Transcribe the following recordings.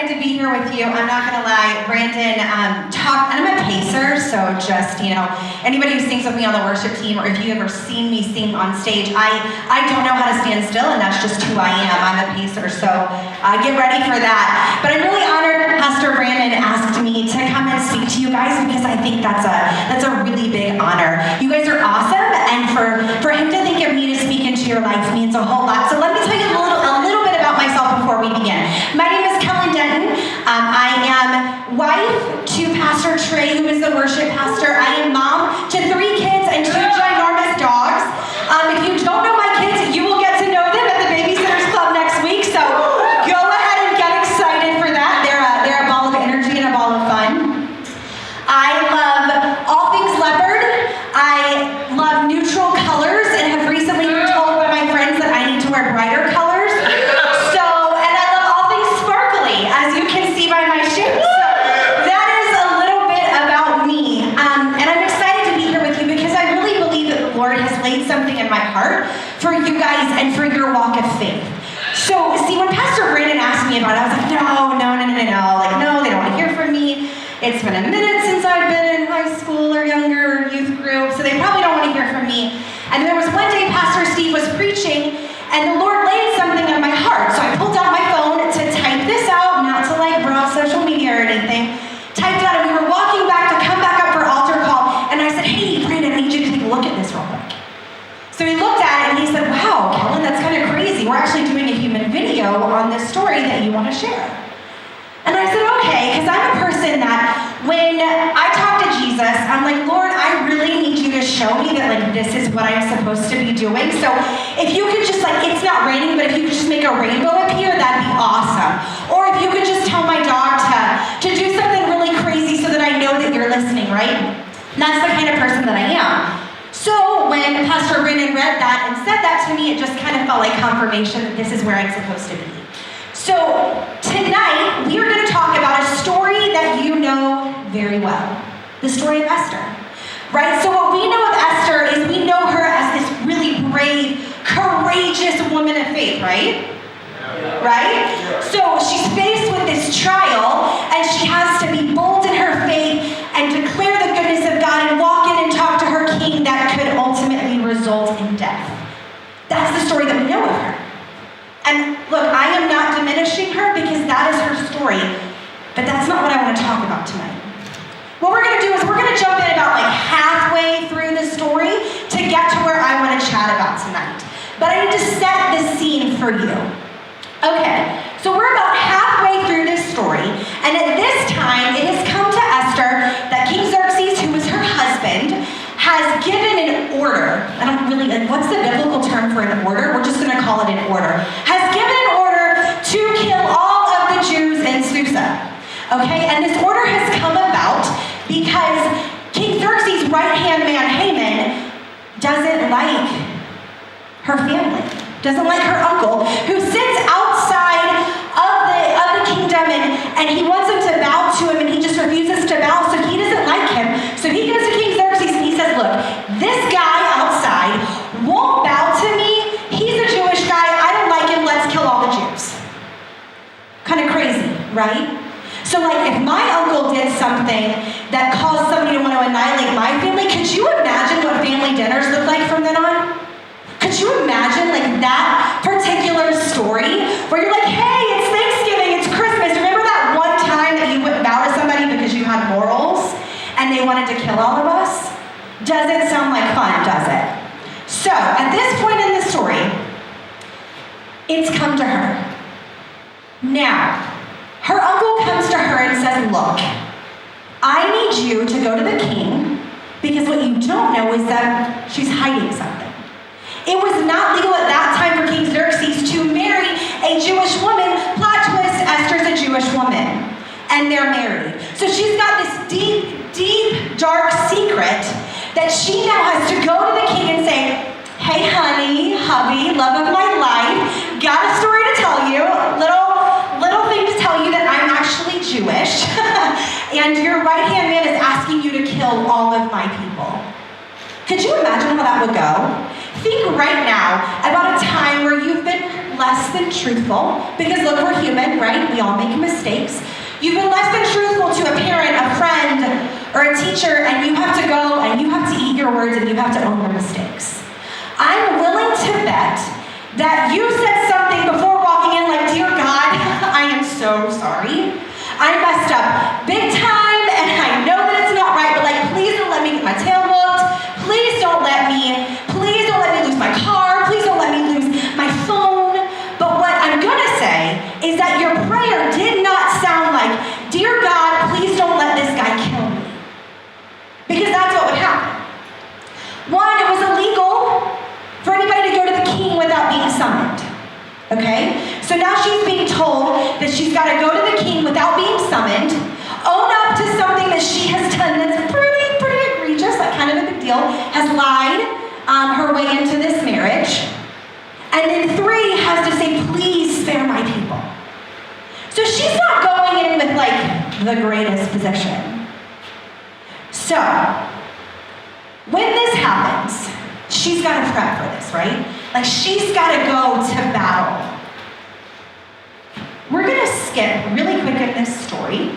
excited to be here with you. I'm not gonna lie, Brandon talked, and I'm a pacer, so just, anybody who sings with me on the worship team, or if you've ever seen me sing on stage, I don't know how to stand still, and that's just who I am. I'm a pacer, so get ready for that. But I'm really honored Pastor Brandon asked me to come and speak to you guys, because I think that's a really big honor. You guys are awesome, and for him to think of me to speak into your life means a whole lot. So let me tell you a little bit about myself before we begin. My name is Kellyn Denton. I am wife to Pastor Trey, who is the worship pastor. I am mom to 3 kids and 2 ginormous dogs. If you don't know my kids, you will get to know them at the Babysitters Club next week, so go ahead and get excited for that. They're a ball of energy and a ball of fun. I love all things leopard. I love neutral colors and have recently been told by my friends that I need to wear brighter colors. Something in my heart for you guys and for your walk of faith. So, see, when Pastor Brandon asked me about it, I was like, no. Like, no, they don't want to hear from me. It's been a minute since I've been in high school or younger youth group, so they probably don't want to hear from me. And there was one day Pastor Steve was preaching, and the Lord laid something on my heart. So I pulled out my phone to type this out, not to like browse social media or anything. Typed it out, and we were walking back to come back up for altar call, and I said, hey, Brandon, I need you to take a look at this real quick. So he looked at it and he said, wow, Kellyn, that's kind of crazy. We're actually doing a human video on this story that you want to share. And I said, okay, because I'm a person that when I talk to Jesus, I'm like, Lord, I really need you to show me that like this is what I'm supposed to be doing. So if you could just it's not raining, but if you could just make a rainbow appear, that'd be awesome. Or if you could just tell my dog to do something really crazy so that I know that you're listening, right? And that's the kind of person that I am. So when Pastor Brandon read that and said that to me, it just kind of felt like confirmation that this is where I'm supposed to be. So tonight, we are going to talk about a story that you know very well. The story of Esther. Right? So what we know of Esther is we know her as this really brave, courageous woman of faith, right? Right? So she's faced with this trial, and she has to be bold in her faith and declare the goodness of God and walk in and talk to her king that could ultimately result in death. That's the story that we know of her. And look, I am not diminishing her because that is her story, but that's not what I want to talk about tonight. What we're going to do is we're going to jump in about halfway through the story to get to where I want to chat about tonight. But I need to set the scene for you. Okay, so we're about halfway through this story, and at this time, it has come to Esther that King Xerxes, who was her husband, has given an order. What's the biblical term for an order? We're just going to call it an order. Has given an order to kill all of the Jews in Susa. Okay, and this order has come about because King Xerxes' right-hand man, Haman, doesn't like her family. Doesn't like her uncle, who sits outside of the kingdom, and he wants him to bow to him, and he just refuses to bow, so he doesn't like him. So he goes to King Xerxes and he says, look, this guy outside won't bow to me. He's a Jewish guy. I don't like him. Let's kill all the Jews. Kind of crazy, right? So if my uncle did something that caused somebody to want to annihilate my family, could you imagine what family dinners look like from then on? Could you imagine that particular story where you're like, hey, it's Thanksgiving, it's Christmas. Remember that one time that you wouldn't bow to somebody because you had morals and they wanted to kill all of us? Doesn't sound like fun, does it? So at this point in the story, it's come to her. Now, her uncle comes to her and says, look, I need you to go to the king because what you don't know is that she's hiding something. It was not legal at that time for King Xerxes to marry a Jewish woman. Plot twist, Esther's a Jewish woman. And they're married. So she's got this deep, deep, dark secret that she now has to go to the king and say, hey, honey, hubby, love of my life, got a story to tell you. Little thing to tell you that I'm actually Jewish. And your right-hand man is asking you to kill all of my people. Could you imagine how that would go? Think right now about a time where you've been less than truthful, because look, we're human, right? We all make mistakes. You've been less than truthful to a parent, a friend, or a teacher, and you have to go and you have to eat your words and you have to own your mistakes. I'm willing to bet that you said something before walking in like, dear God, I am so sorry. I messed up big time, and I know that it's not right, but like, please don't let me get my tail whooped. Please don't let me lose my car. Please don't let me lose my phone. But what I'm gonna say is that your prayer did not sound like, dear God, please don't let this guy kill me. Because that's what would happen. One, it was illegal for anybody to go to the king without being summoned. Okay? So now she's being told that she's got to go to the king without being summoned, own up to something that she has done that's pretty egregious, like kind of a big deal, has lied her way into this marriage. And then 3, has to say, please spare my people. So she's not going in with like the greatest position. So, when this happens, she's got to prep for this, right? Like, she's got to go to battle. We're going to skip really quick in this story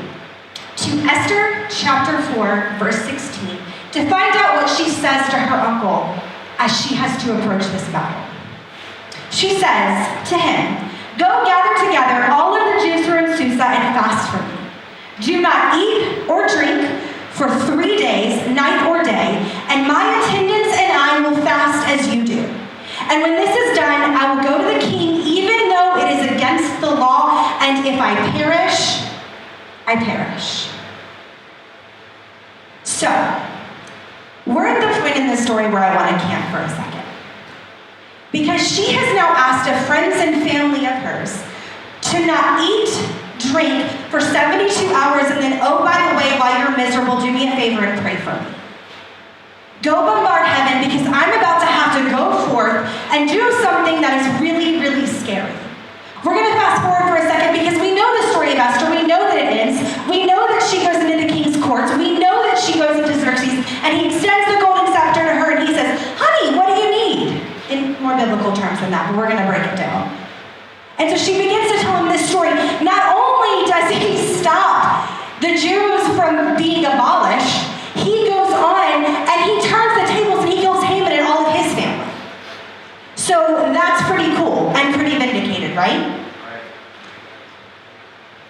to Esther chapter 4, verse 16, to find out what she says to her uncle as she has to approach this battle. She says to him, go gather together all of the Jews who are in Susa and fast for me. Do not eat or drink for 3 days, night or day, and my attendants and I will fast as you do. And when this is done, I will go to the king, even though it is against the law, and if I perish, I perish. So, we're at the point in the story where I want to camp for a second. Because she has now asked a friends and family of hers to not eat, drink for 72 hours, and then, oh, by the way, while you're miserable, do me a favor and pray for me. Go bombard heaven, because I'm about to have to go forth and do something that is really, really scary. We're going to fast forward for a second, because we know the story of Esther. We know that it ends. We know that she goes into the king's courts. We know that she goes into Xerxes, and he extends the golden scepter to her, and he says, honey, what do you need? In more biblical terms than that, but we're going to break it down. And so she begins to tell him this story. Not only does he stop the Jews from being abolished, he goes on and he turns the tables and he kills Haman and all of his family. So that's pretty cool and pretty vindicated, right?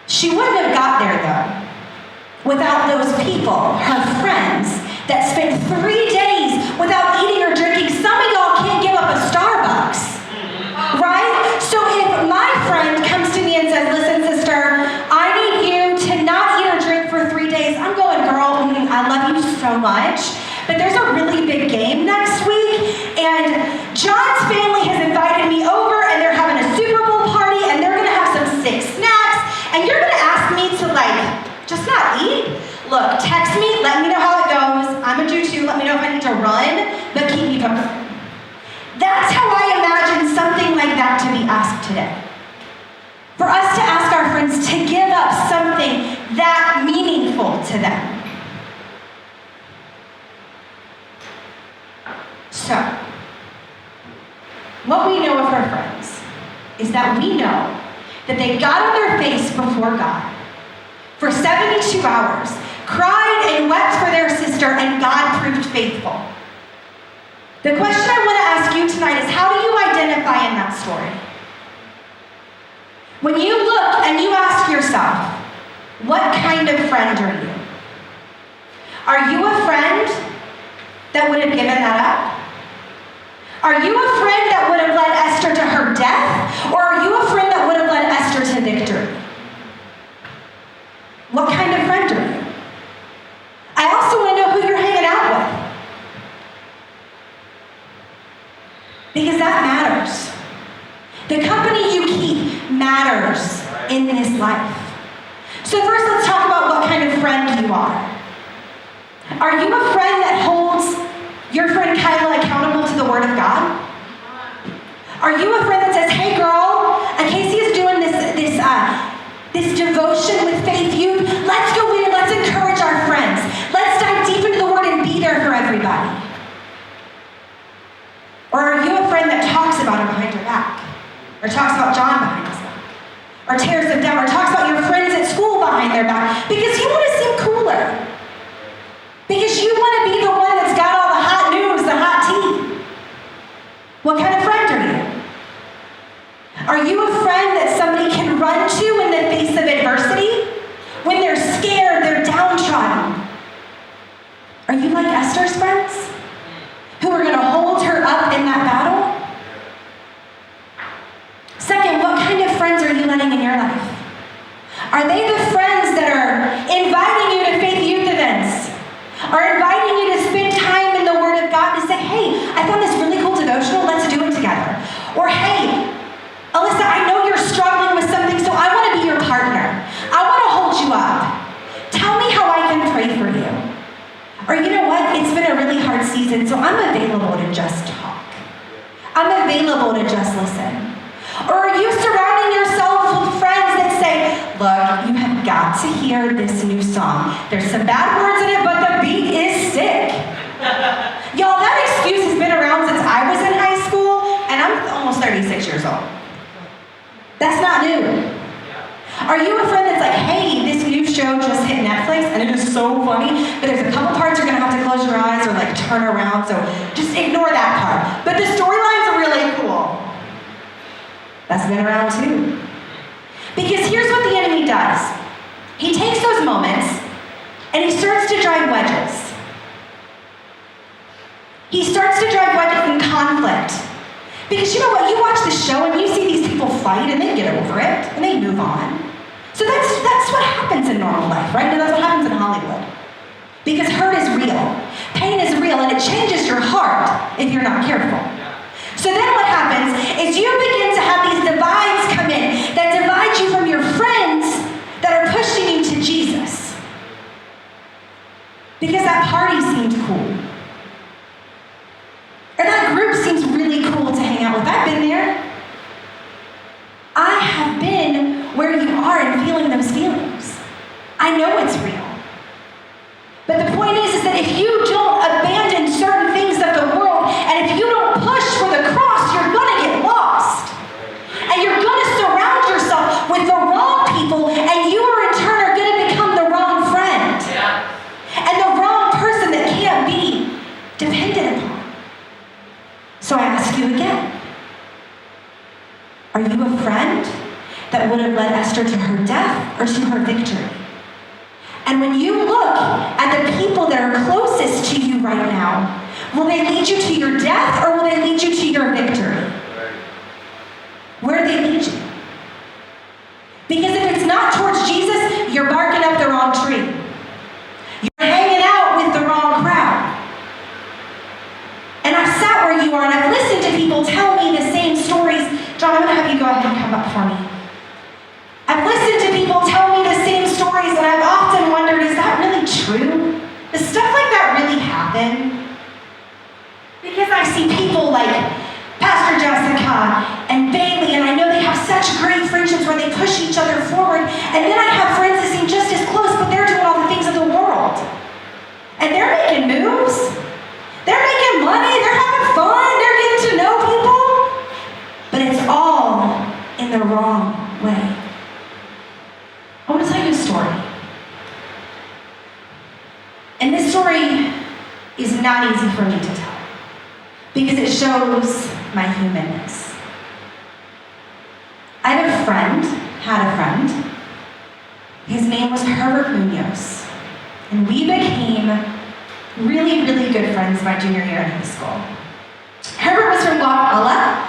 She wouldn't have got there, though, without those people, her friends, that spent 3 days without eating or drinking. Some of y'all can't give up a Starbucks, right? So if my friend comes to me and says, listen, sister, I need you to not eat or drink for 3 days, I'm going, girl, I love you so much, but there's a really big game next week, and John's family has invited me over, and they're having a Super Bowl party, and they're going to have some sick snacks, and you're going to ask me to, just not eat? Look, text me, let me know how it goes. I'm a Jew too, let me know if I need to run, but keep me posted. That's how I imagine something like that to be asked today. For us to ask our friends to give up something that meaningful to them. So, what we know of her friends is that we know that they got on their face before God for 72 hours, cried and wept for their sister, and God proved faithful. The question I want to ask you tonight is, how do you identify in that story? When you look and you ask yourself, what kind of friend are you? Are you a friend that would have given that up? Are you a friend that would have led Esther to her death? Or are you a friend that would have led Esther to victory? What kind of friend are you? I also want to know who you're hanging out with. Because that matters. The company you keep matters in this life. So first, let's talk about what kind of friend you are. Are you a friend that holds your friend Kyla accountable to the Word of God? Are you a friend that says, hey girl, Casey is doing this devotion with Faith Youth. Let's go in and let's encourage our friends. Let's dive deep into the Word and be there for everybody. Or are you a friend that talks about it behind your back? or talks about John behind his back, or tears them down, or talks about your friends at school behind their back, because you want to seem cooler. Because you want to be the one that's got all the hot news, the hot tea. What kind of friend are you? Are you a friend that somebody can run to in the face of adversity? When they're scared, they're downtrodden. Are you like Esther's friends? Who are going to hold her up in that battle? Second, what kind of friends are you letting in your life? Are they the friends that are inviting you to faith youth events? Or inviting you to spend time in the Word of God to say, hey, I found this really cool devotional, let's do it together. Or hey, Alyssa, I know you're struggling with something, so I want to be your partner. I want to hold you up. Tell me how I can pray for you. Or you know what? It's been a really hard season, so I'm available to just talk. I'm available to just listen. Or are you surrounding yourself with friends that say, look, you have got to hear this new song. There's some bad words in it, but the beat is sick. Y'all, that excuse has been around since I was in high school, and I'm almost 36 years old. That's not new. Are you a friend that's like, hey, this new show just hit Netflix and it is so funny, but there's a couple parts you're gonna have to close your eyes or like turn around, so just ignore that part. But the storylines are really cool. That's been around too. Because here's what the enemy does. He takes those moments and he starts to drive wedges. He starts to drive wedges in conflict. Because you know what, you watch the show and you see these people fight and they get over it and they move on. So that's what happens in normal life, right? And that's what happens in Hollywood. Because hurt is real. Pain is real and it changes your heart if you're not careful. So then what happens is you begin to have these divides come in that divide you from your friends that are pushing you to Jesus. Because that party seemed cool. Or that group seems really cool to hang out with. I've been there. I have been where you are and feeling those feelings. I know it's real. But the point is that if you don't abandon certain things of the world, and if you don't push for the cross, you're going to get lost. And you're going to surround yourself with the wrong people, and you in turn are going to become the wrong friend. Yeah. And the wrong person that can't be depended upon. So I ask you again, are you a friend that would have led Esther to her death or to her victory? And when you look at the people that are closest to you right now, will they lead you to your death or will they lead you to your victory? Where do they lead you? Because if it's not towards Jesus, you're barking up the wrong tree. You're hanging out with the wrong crowd. And I've sat where you are and I've listened to people tell me the same stories. John, I'm going to have you go ahead and come up for me. I've listened to people tell me the same stories and I've often wondered, is that really true? Does stuff like that really happen? Because I see people like Pastor Jessica and Bailey, and I know they have such great friendships where they push each other forward. And then I have friends that seem just as close, but they're doing all the things of the world. And they're making moves. They're making money. They're having fun. They're getting to know people. But it's all in the wrong way. I want to tell you a story. And this story is not easy for me to tell because it shows my humanness. I had a friend. His name was Herbert Munoz. And we became really, really good friends my junior year in high school. Herbert was from Guatemala.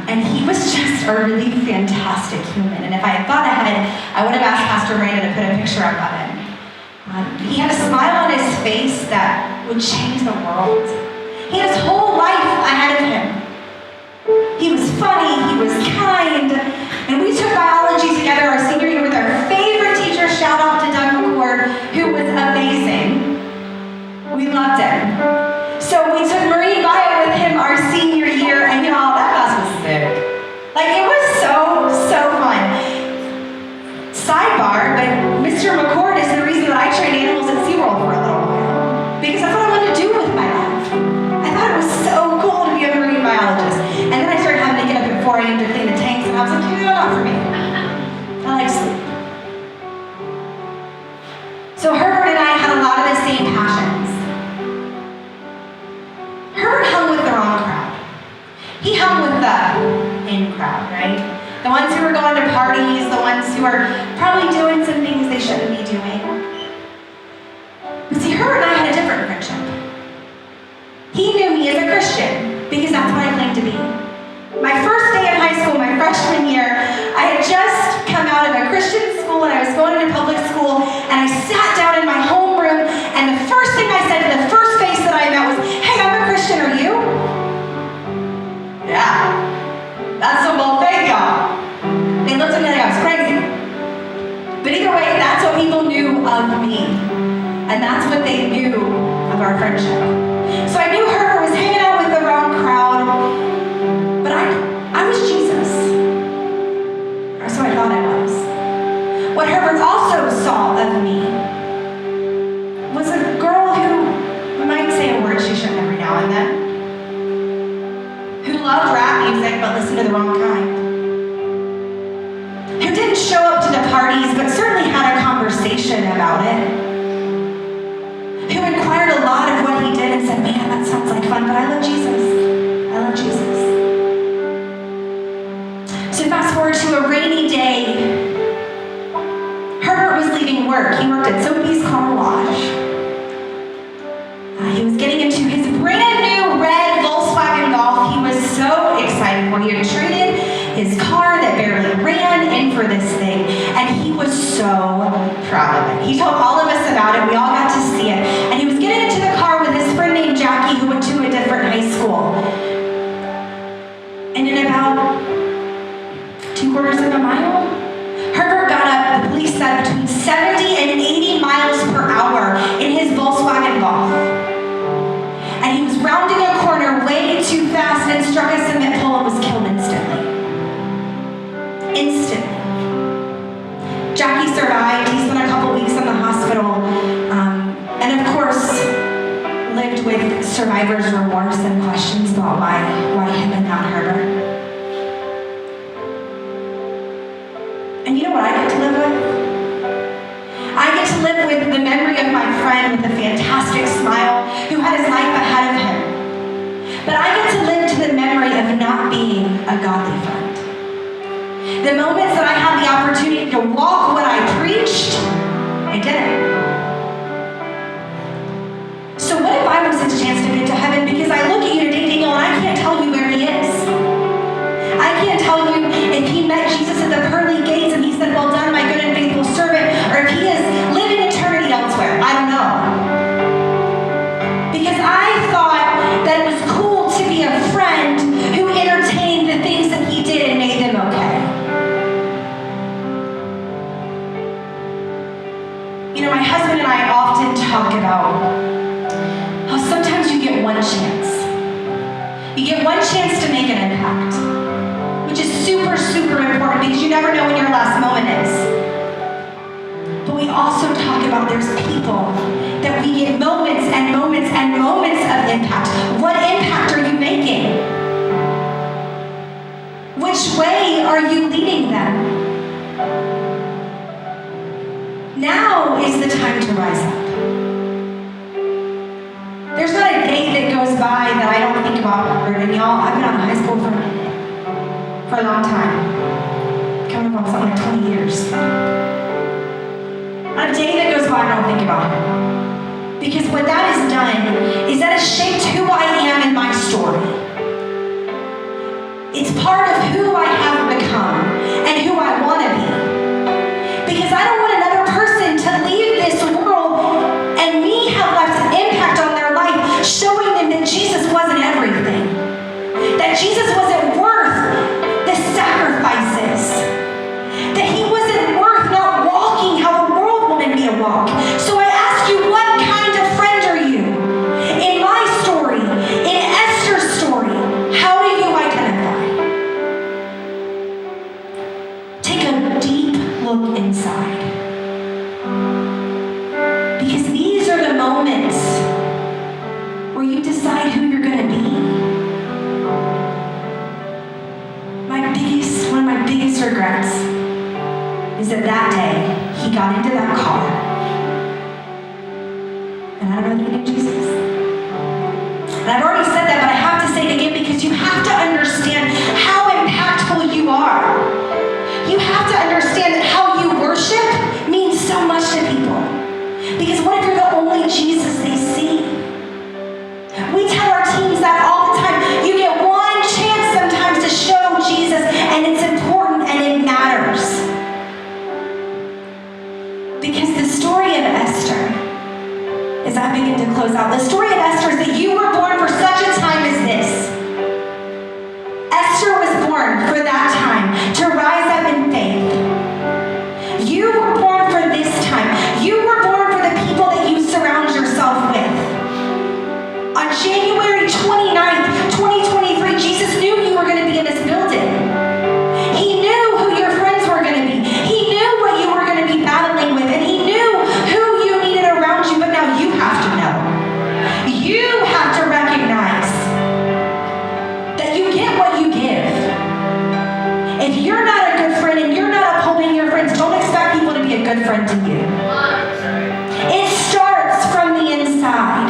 And he was just a really fantastic human. And if I had thought ahead, I would have asked Pastor Miranda to put a picture up of him. He had a smile on his face that would change the world. He had his whole life ahead of him. He was funny, he was kind, and we took biology together our senior year with our favorite teacher, shout out to Doug McCord, who was amazing. We loved him. So we took marine bio with him our senior year, and y'all, that class was sick. Like, it was so fun. Sidebar, but Mr. McCord is the reason that I trained animals at SeaWorld for a little while. Because that's what I wanted to do with my life. I thought it was so cool to be a marine biologist. And then I started having to get up at 4 a.m. to not for me. I like sleep. So Herbert and I had a lot of the same passions. Herbert hung with the wrong crowd. He hung with the in crowd, right? The ones who were going to parties, the ones who are probably doing some things they shouldn't be doing. But see, Herbert and I had a different friendship. He knew me as a Christian because that's what I claimed to be. My first day in high school, my freshman year, I had just come out of a Christian school and I was going into public school, and I sat down in my homeroom, and the first thing I said to the first face that I met was, "Hey, I'm a Christian, are you?" Yeah, that's some bold faith, y'all. They looked at me like I was crazy. But either way, that's what people knew of me. And that's what they knew of our friendship. So I knew Herbert was hanging out with the wrong crowd, but I was Jesus. Or so I thought I was. What Herbert also saw of me was a girl who might say a word she shouldn't every now and then, who loved rap music but listened to the wrong kind, who didn't show up to the parties but certainly had a conversation about it, who inquired a lot of what he did and said, "Man, that sounds like fun, but I love Jesus. I love Jesus." So fast forward to a rainy day. Herbert was leaving work. He worked at Sophie's Car Wash. He was getting into his brand new red Volkswagen Golf. He was so excited for. He had traded his car that barely ran in for this thing, and he was so proud of it. He told all of us about it. We all got to see it. And he was getting into the car with his friend named Jackie, who went to a different high school. And in about 2/4 of a mile, Herbert got up, the police said, between 70 and 80 miles per hour in his Volkswagen Golf. And he was rounding a corner way too fast and struck a cement pole and was killed instantly. Instantly. Jackie survived. He spent a couple weeks in the hospital. And of course, lived with survivor's remorse and questions about why him and not Herbert. And you know what I get to live with? I get to live with the memory of my friend with a fantastic smile who had his life ahead of him. But I get to live to the memory of not being a godly friend. The moments that I had the opportunity to walk what I preached, I didn't. So what if I was a chance to get to heaven? Because I look at you today, Daniel, and I can't tell you where he is. I can't tell you if he met Jesus at the pearly gates and he said, "Well done, my good and faithful servant," or if he is living eternity elsewhere. I don't know. Because I thought that it was cool to be a friend who entertained the things that he did and made them okay. You know, my husband and I often talk about how sometimes you get one chance. You get one chance to make an impact, which is super, super important because you never know when your last moment is. But we also talk about there's people that we get moments and moments and moments of impact. What impact are you making? Which way are you leading them? Now is the time to rise up. There's not a day that goes by that I don't think about Herbert. And y'all, I've been out of high school for a long time. Coming up on something like 20 years. Not a day that goes by I don't think about him. Because what that has done is that has shaped who I am in my story. It's part of who I have become and who I want to be. Because I don't want another person to leave this world and me have left an impact on their life, showing them that Jesus wasn't everything. That Jesus wasn't worth the sacrifices. That he wasn't worth not walking how the world wanted me to walk. So I ask you, what kind of friend are you? In my story, in Esther's story, how do you identify? Take a deep look inside. Because these are the moments where you decide who you're going to be. One of my biggest regrets is that day he got into that car. And I don't know that he knew Jesus. And I've already said that, but I have to say it again because you have to understand how impactful you are. You have to understand that how you worship means so much to people. Because what if you're the only Jesus they see? We tell our teams that all the time. You get one chance sometimes to show Jesus, and it's important and it matters. Because the story of Esther, as I begin to close out, the story of Esther is that you were born for such a time as this. Esther was born for that time, to rise up in faith. You were born for this time. You were born for the people that you surround yourself with. On January 29th, 2023, Jesus knew you were going to be in this building. He knew who your friends were going to be. He knew what you were going to be battling with, and he knew who you needed around you, but now you have to know. You have to recognize that you get what you give. If you're not a good friend and you're not upholding your friends, don't expect people to be a good friend to you. It starts from the inside.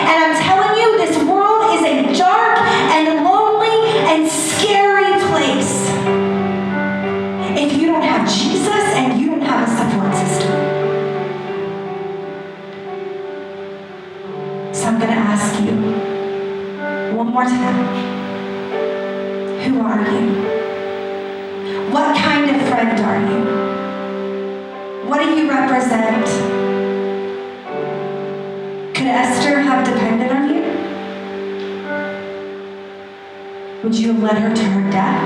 And I'm telling you, this world is a dark and lonely and scary place if you don't have Jesus and you don't have a support system. So I'm going to ask you one more time, who are you? What kind of friend are you? What do you represent? Could Esther have depended on you? Would you have led her to her death?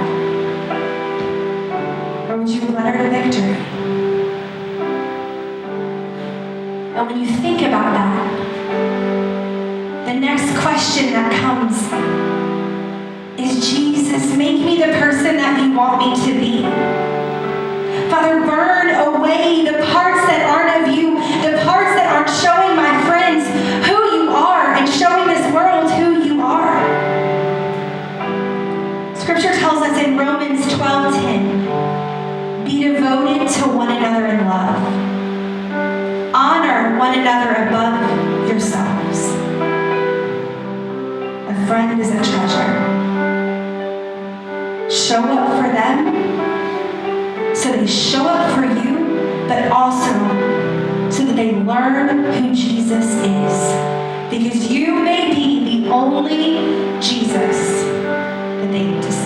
Or would you have led her to victory? And when you think about that, the next question that comes is, Jesus, make me the person that you want me to be. Father, burn away the parts that aren't of you, the parts that aren't showing my friends who you are and showing this world who you are. Scripture tells us in Romans 12:10, be devoted to one another in love. Honor one another above yourselves. A friend is a treasure. Show up for them so they show up for you, but also so that they learn who Jesus is. Because you may be the only Jesus that they discover.